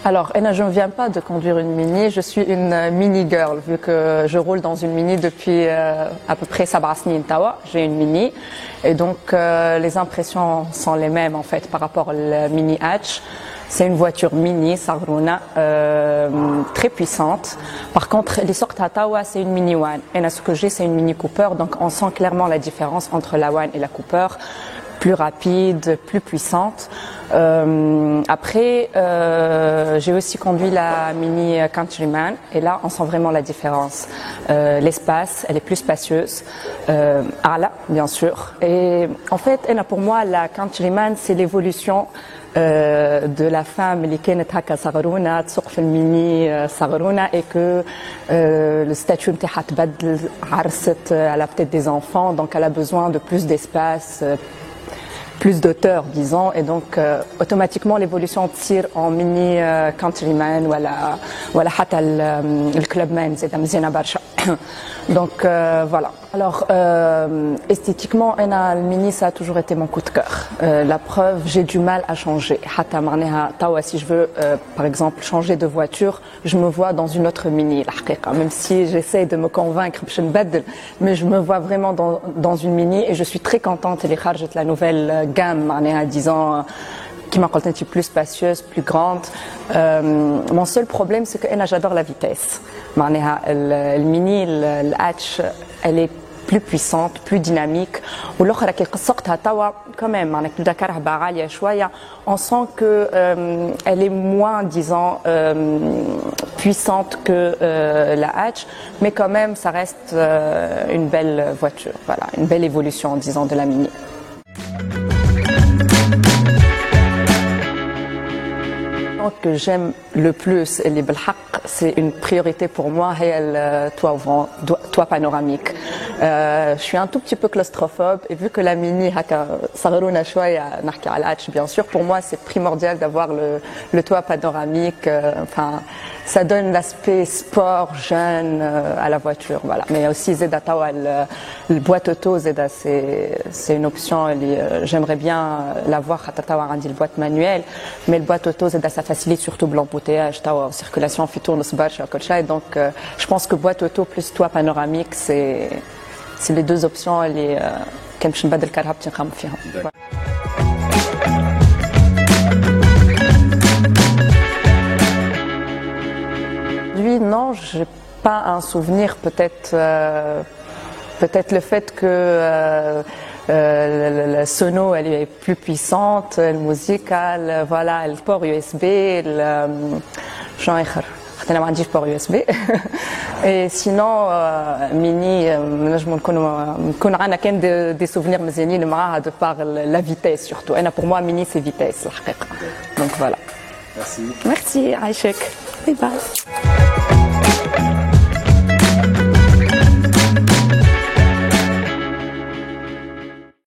Alors, je ne viens pas de conduire une Mini, je suis une Mini girl, vu que je roule dans une Mini depuis à peu près 7 سنين tawa. J'ai une Mini, et donc les impressions sont les mêmes en fait par rapport au Mini Hatch. C'est une voiture mini, Sagruna, très puissante. Par contre, les sortes à tawa, c'est une Mini One. Et là, ce que j'ai, c'est une Mini Cooper, donc on sent clairement la différence entre la One et la Cooper. Plus rapide, plus puissante. Après, j'ai aussi conduit la Mini Countryman et là, on sent vraiment la différence. L'espace, elle est plus spacieuse. Ala, bien sûr. Et en fait, pour moi, la Countryman, c'est l'évolution de la femme qui كانت هكا صغرونة تسوق في الميني صغرونة et que le statut نتاعها تبدل عرست elle a peut-être des enfants donc elle a besoin de plus d'espace plus d'auteur, disons, et donc automatiquement l'évolution tire en mini countryman ou حتى le clubman c'est مزيانة برشا. Donc voilà. Alors esthétiquement, le mini ça a toujours été mon coup de cœur. La preuve, j'ai du mal à changer. حتى معناها توا si je veux par exemple changer de voiture, je me vois dans une autre mini الحقيقة. Même si j'essaie de me convaincre باش نبدل, mais je me vois vraiment dans une mini et je suis très contente اللي خرجت la nouvelle gamme معناها disons qui m'a قلت plus spacieuse, plus grande. Mon seul problème c'est que j'adore la vitesse. معناها le mini le hatch elle est plus puissante, plus dynamique. والاخرى كي قصقتها توا quand même معناها كي كرهبة عالية شوية, on sent que elle est moins disons puissante que la hatch, mais quand même ça reste une belle voiture. Voilà, une belle évolution disons de la mini. Que j'aime le plus et les c'est une priorité pour moi, c'est le toit panoramique. Je suis un tout petit peu claustrophobe et vu que la mini صغرونا شوية نحكي على الhatch bien sûr, pour moi c'est primordial d'avoir le toit panoramique. Enfin, ça donne l'aspect sport jeune à la voiture, voilà. Mais aussi Zeda Tawa, le boîte auto Zeda c'est une option. J'aimerais bien l'avoir. Tawa a dit le boîte manuelle, mais le boîte auto Zeda ça facilite surtout l'embouteillage, Tawa circulation fait tourne ce barche à et donc je pense que boîte auto plus toit panoramique c'est les deux options اللي كان باش نبدل كرهبتي نخمم فيهم. Lui, non, j'ai pas un souvenir. Peut-être le fait que la sono elle est plus puissante, la musique, voilà, le port USB, شنو آخر؟ أنا ما عنديش port USB. Et sinon mini نجم نكون عندنا كان des souvenirs مزيانين معاها de par la vitesse surtout. أنا pour moi mini c'est vitesse الحقيقة. Donc voilà. Merci. Merci عايشك. Bye bye.